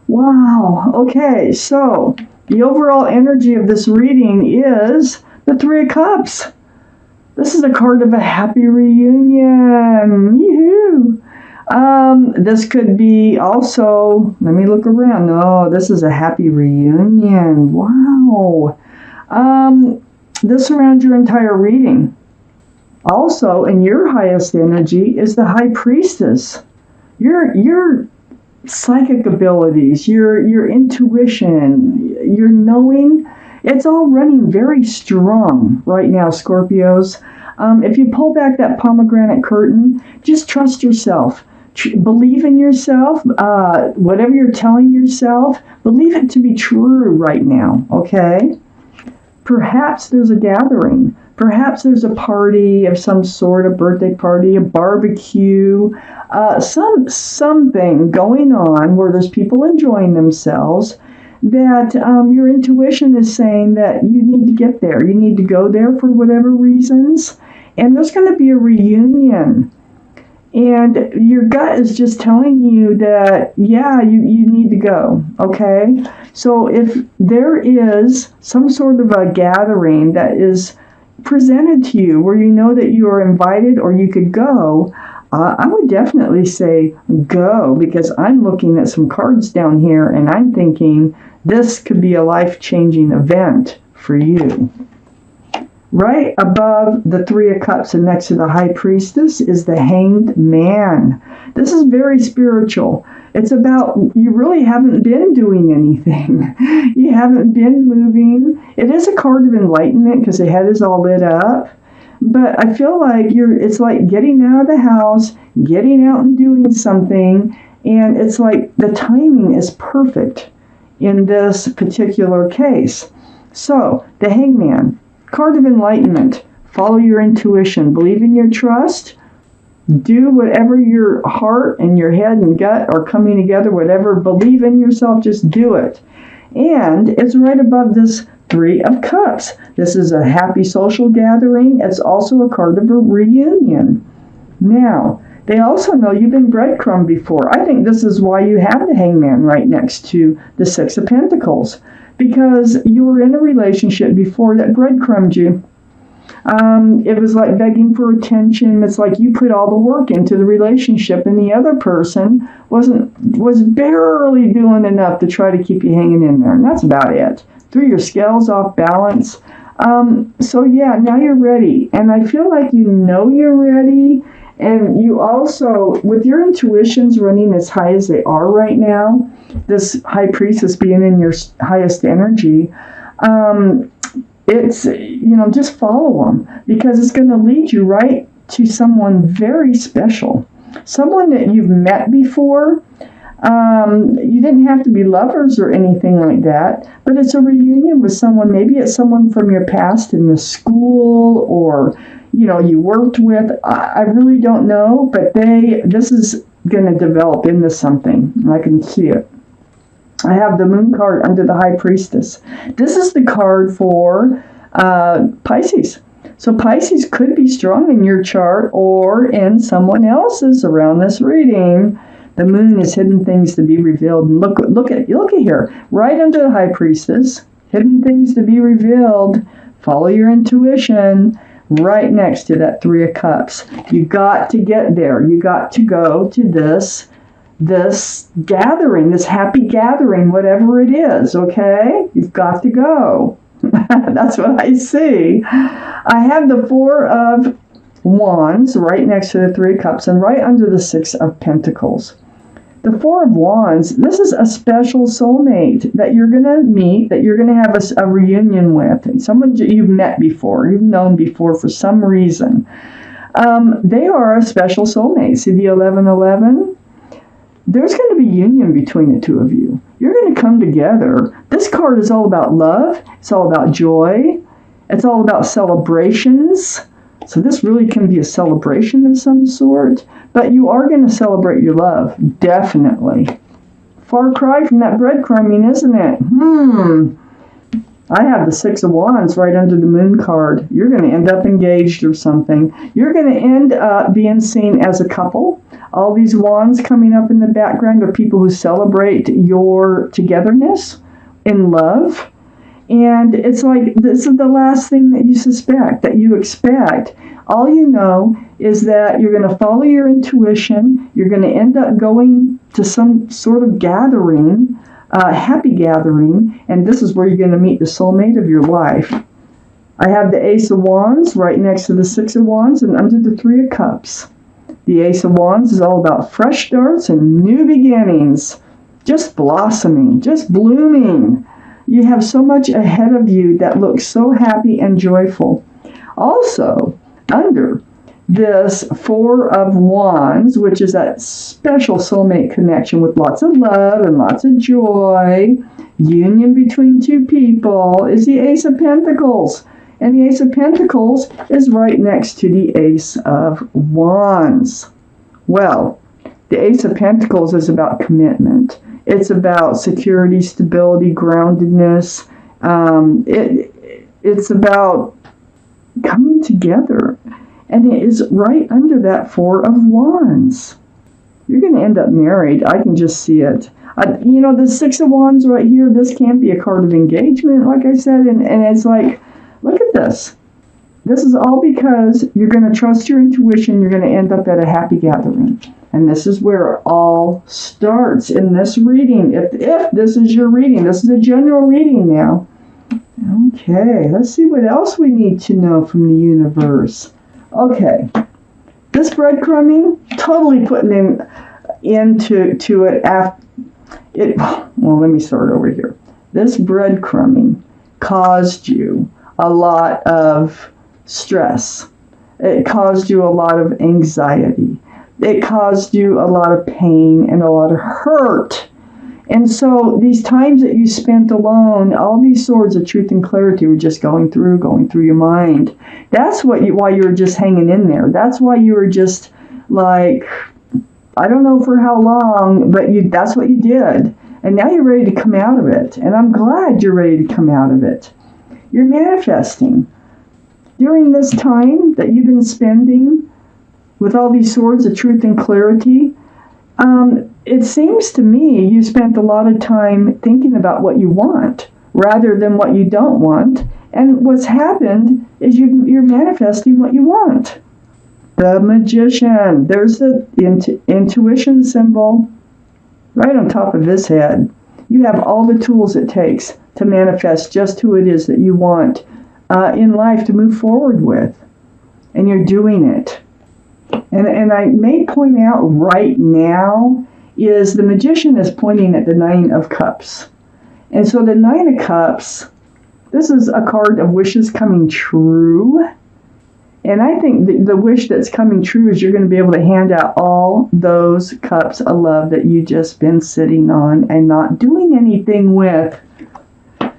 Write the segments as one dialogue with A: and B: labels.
A: Wow. Okay, so the overall energy of this reading is the Three of Cups. This is a card of a happy reunion. Yoo-hoo. This could be also, let me look around. No, this is a happy reunion. Wow. This surrounds your entire reading. Also, in your highest energy is the High Priestess. Your psychic abilities, your intuition, your knowing, it's all running very strong right now, Scorpios. If you pull back that pomegranate curtain, just trust yourself. Believe in yourself. Whatever you're telling yourself, believe it to be true right now, okay? Perhaps there's a gathering. Perhaps there's a party of some sort, a birthday party, a barbecue, something going on where there's people enjoying themselves that your intuition is saying that you need to get there. You need to go there for whatever reasons. And there's going to be a reunion. And your gut is just telling you that, yeah, you need to go, okay? So if there is some sort of a gathering that is presented to you where you know that you are invited or you could go, I would definitely say go, because I'm looking at some cards down here and I'm thinking this could be a life-changing event for you. Right above the Three of Cups and next to the High Priestess is the Hanged Man. This is very spiritual. It's about you really haven't been doing anything. You haven't been moving. It is a card of enlightenment because the head is all lit up. But I feel like it's like getting out of the house, getting out and doing something, and it's like the timing is perfect in this particular case. So, the Hangman. Card of enlightenment. Follow your intuition. Believe in your trust. Do whatever your heart and your head and gut are coming together. Whatever. Believe in yourself. Just do it. And it's right above this Three of Cups. This is a happy social gathering. It's also a card of a reunion. Now, they also know you've been breadcrumbed before. I think this is why you have the Hangman right next to the Six of Pentacles. Because you were in a relationship before that breadcrumbed you. It was like begging for attention. It's like you put all the work into the relationship and the other person was barely doing enough to try to keep you hanging in there. And that's about it. Threw your scales off balance. So yeah, now you're ready. And I feel like you know you're ready. And you also, with your intuitions running as high as they are right now, this High Priestess being in your highest energy, it's, just follow them, because it's going to lead you right to someone very special. Someone that you've met before. You didn't have to be lovers or anything like that, but it's a reunion with someone. Maybe it's someone from your past in the school or you worked with. I really don't know, but this is going to develop into something. I can see it. I have the Moon card under the High Priestess. This is the card for Pisces. So Pisces could be strong in your chart or in someone else's around this reading. The Moon is hidden things to be revealed. And look at here, right under the High Priestess, hidden things to be revealed. Follow your intuition. Right next to that Three of Cups. You got to get there. You got to go to this gathering, this happy gathering, whatever it is, okay? You've got to go. That's what I see. I have the Four of Wands right next to the Three of Cups and right under the Six of Pentacles. The Four of Wands, this is a special soulmate that you're going to meet, that you're going to have a reunion with, and someone you've met before, you've known before for some reason. They are a special soulmate. See the 1111? There's going to be union between the two of you. You're going to come together. This card is all about love. It's all about joy. It's all about celebrations. So this really can be a celebration of some sort. But you are going to celebrate your love. Definitely. Far cry from that breadcrumbing, isn't it? I have the Six of Wands right under the Moon card. You're going to end up engaged or something. You're going to end up being seen as a couple. All these wands coming up in the background are people who celebrate your togetherness in love. And it's like, this is the last thing that you suspect, that you expect. All you know is that you're going to follow your intuition. You're going to end up going to some sort of gathering, happy gathering, and this is where you're going to meet the soulmate of your life. I have the Ace of Wands right next to the Six of Wands and under the Three of Cups. The Ace of Wands is all about fresh starts and new beginnings, just blossoming, just blooming. You have so much ahead of you that looks so happy and joyful. Also, under this Four of Wands, which is that special soulmate connection with lots of love and lots of joy, union between two people, is the Ace of Pentacles. And the Ace of Pentacles is right next to the Ace of Wands. Well, the Ace of Pentacles is about commitment. It's about security, stability, groundedness. It's about coming together. And it is right under that Four of Wands. You're going to end up married. I can just see it. The Six of Wands right here, this can't be a card of engagement, like I said. And it's like, look at this. This is all because you're going to trust your intuition. You're going to end up at a happy gathering. And this is where it all starts in this reading. If this is your reading, this is a general reading now. Okay, let's see what else we need to know from the universe. Okay, this breadcrumbing, totally putting into it after it. Well, let me start over here. This breadcrumbing caused you a lot of stress. It caused you a lot of anxiety. It caused you a lot of pain and a lot of hurt. And so these times that you spent alone, all these swords of truth and clarity were just going through your mind. That's why you were just hanging in there. That's why you were just like, I don't know for how long, but that's what you did. And now you're ready to come out of it. And I'm glad you're ready to come out of it. You're manifesting. During this time that you've been spending with all these swords of truth and clarity, it seems to me you spent a lot of time thinking about what you want rather than what you don't want. And what's happened is you're manifesting what you want. The Magician. There's the intuition symbol right on top of his head. You have all the tools it takes to manifest just who it is that you want in life to move forward with. And you're doing it. And I may point out right now is the Magician is pointing at the Nine of Cups. And so the Nine of Cups, this is a card of wishes coming true. And I think the wish that's coming true is you're going to be able to hand out all those cups of love that you've just been sitting on and not doing anything with.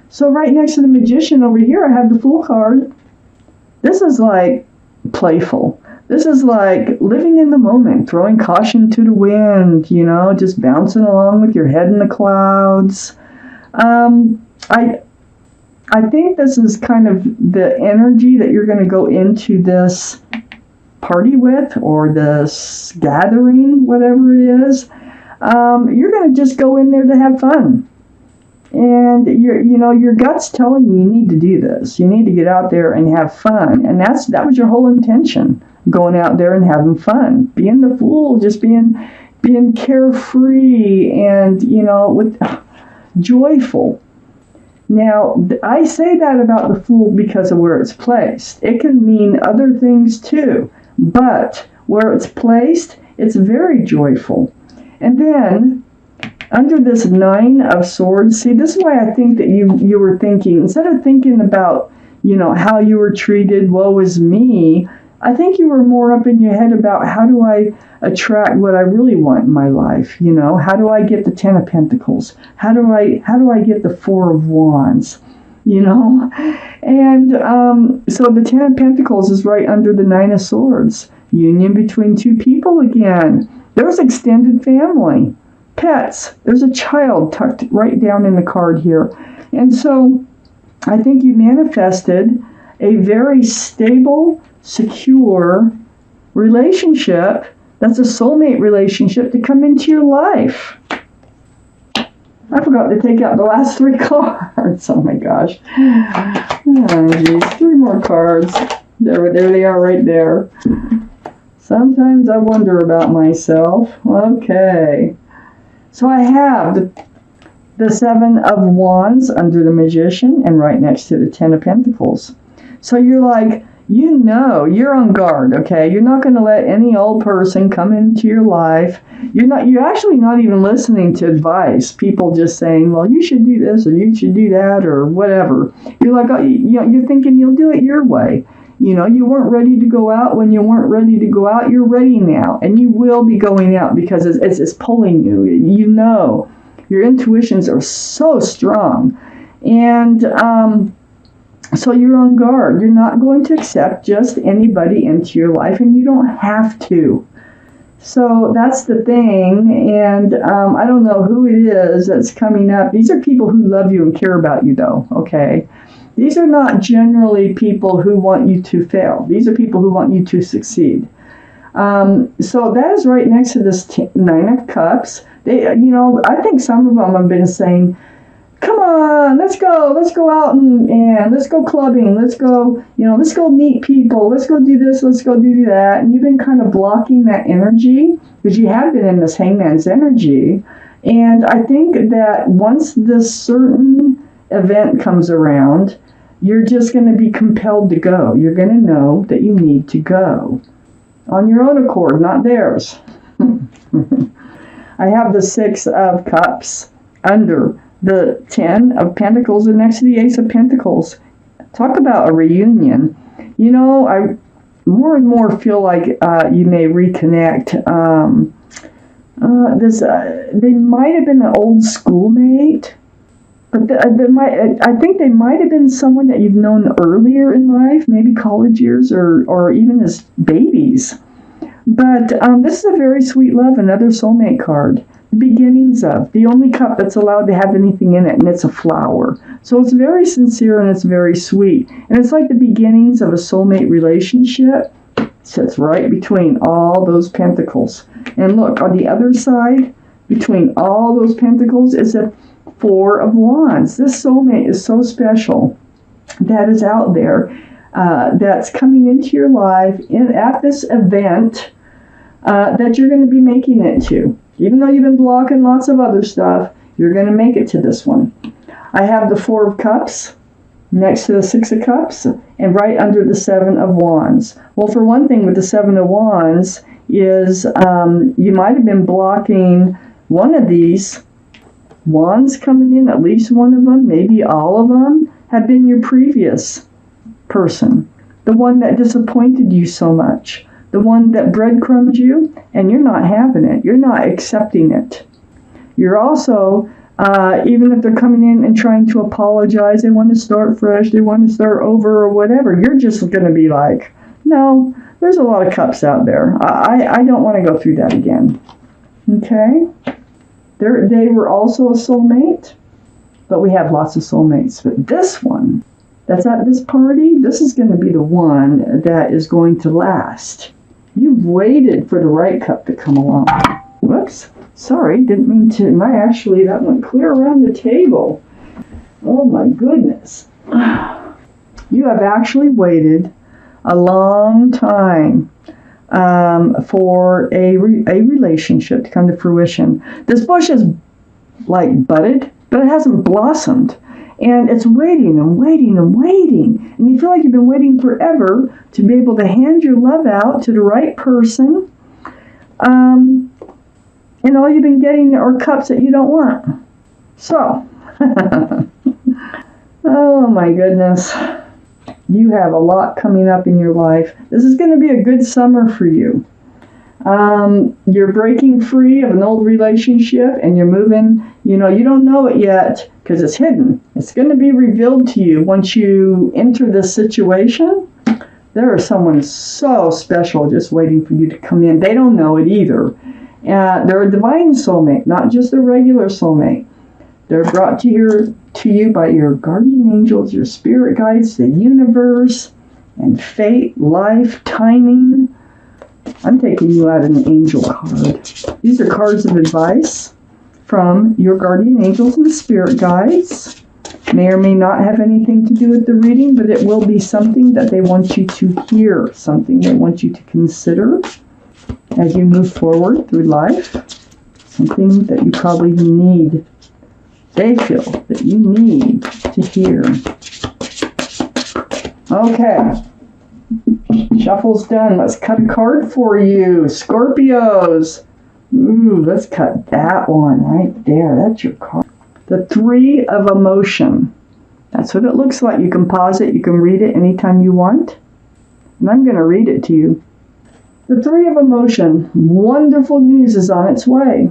A: So right next to the Magician over here, I have the Fool card. This is like playful. This is like living in the moment, throwing caution to the wind, just bouncing along with your head in the clouds. I think this is kind of the energy that you're going to go into this party with, or this gathering, whatever it is. You're going to just go in there to have fun. And your gut's telling you need to do this. You need to get out there and have fun. And that was your whole intention, going out there and having fun. Being the fool, just being carefree and, with joyful. Now, I say that about the Fool because of where it's placed. It can mean other things too, but where it's placed, it's very joyful. And then, under this Nine of Swords, see, this is why I think that you were thinking, instead of thinking about, how you were treated, woe is me, I think you were more up in your head about how do I attract what I really want in my life, how do I get the Ten of Pentacles? How do I get the Four of Wands? And so the Ten of Pentacles is right under the Nine of Swords. Union between two people again. There's extended family. Pets. There's a child tucked right down in the card here. And so I think you manifested a very stable, secure relationship that's a soulmate relationship to come into your life. I forgot to take out the last 3 cards. Oh my gosh. Oh, geez. 3 more cards. There they are right there. Sometimes I wonder about myself. Okay. So I have the 7 of Wands under the Magician and right next to the 10 of Pentacles. So you're like, you're on guard, okay? You're not going to let any old person come into your life. You're actually not even listening to advice. People just saying, well, you should do this or you should do that or whatever. You're like, you're thinking you'll do it your way. You weren't ready to go out when you weren't ready to go out. You're ready now, and you will be going out because it's pulling you. Your intuitions are so strong. And so you're on guard. You're not going to accept just anybody into your life, and you don't have to. So that's the thing, and I don't know who it is that's coming up. These are people who love you and care about you, though, okay? These are not generally people who want you to fail. These are people who want you to succeed. So that is right next to this 9 of Cups. I think some of them have been saying, come on, let's go out and let's go clubbing, let's go meet people, let's go do this, let's go do that. And you've been kind of blocking that energy because you have been in this Hangman's energy. And I think that once this certain event comes around, you're just going to be compelled to go. You're going to know that you need to go on your own accord, not theirs. I have the 6 of Cups under the 10 of Pentacles and next to the Ace of Pentacles. Talk about a reunion. I more and more feel like you may reconnect. They might have been an old schoolmate, but I think they might have been someone that you've known earlier in life, maybe college years or even as babies. But this is a very sweet love, another soulmate card. Beginnings of the only cup that's allowed to have anything in it, and it's a flower. So it's very sincere and it's very sweet, and it's like the beginnings of a soulmate relationship. It sits right between all those pentacles. And look, on the other side, between all those pentacles, is a 4 of Wands. This soulmate is so special that is out there, that's coming into your life at this event that you're going to be making it to. Even though you've been blocking lots of other stuff, you're going to make it to this one. I have the 4 of Cups next to the 6 of Cups and right under the 7 of Wands. Well, for one thing, with the 7 of Wands is you might have been blocking one of these wands coming in, at least one of them, maybe all of them, have been your previous person. The one that disappointed you so much. The one that breadcrumbed you, and you're not having it. You're not accepting it. You're also, even if they're coming in and trying to apologize, they want to start fresh, they want to start over or whatever, you're just going to be like, no, there's a lot of cups out there. I don't want to go through that again. Okay? They were also a soulmate, but we have lots of soulmates. But this one that's at this party, this is going to be the one that is going to last. You've waited for the right cup to come along. Whoops. Sorry, didn't mean to. That went clear around the table. Oh my goodness. You have actually waited a long time for a relationship to come to fruition. This bush is like budded, but it hasn't blossomed. And it's waiting and waiting and waiting. And you feel like you've been waiting forever to be able to hand your love out to the right person. And all you've been getting are cups that you don't want. So, oh my goodness. You have a lot coming up in your life. This is going to be a good summer for you. You're breaking free of an old relationship and you're moving, you don't know it yet because it's hidden. It's going to be revealed to you once you enter this situation. There is someone so special just waiting for you to come in. They don't know it either. They're a divine soulmate, not just a regular soulmate. They're brought to you by your guardian angels, your spirit guides, the universe, and fate, life, timing. I'm taking you out an angel card. These are cards of advice from your guardian angels and spirit guides. May or may not have anything to do with the reading, but it will be something that they want you to hear, something they want you to consider as you move forward through life, something that you probably need. They feel that you need to hear. Okay. Shuffle's done. Let's cut a card for you. Scorpios. Ooh, let's cut that one right there. That's your card. The Three of Emotion. That's what it looks like. You can pause it. You can read it anytime you want. And I'm going to read it to you. The Three of Emotion. Wonderful news is on its way.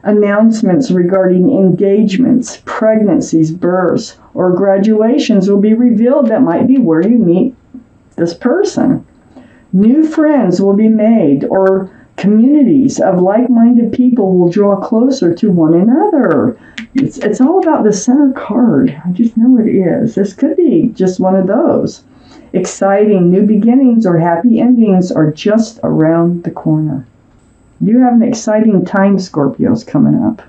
A: Announcements regarding engagements, pregnancies, births, or graduations will be revealed. That might be where you meet this person. New friends will be made, or communities of like-minded people will draw closer to one another. It's all about the center card. I just know it is. This could be just one of those. Exciting new beginnings or happy endings are just around the corner. You have an exciting time, Scorpios, coming up.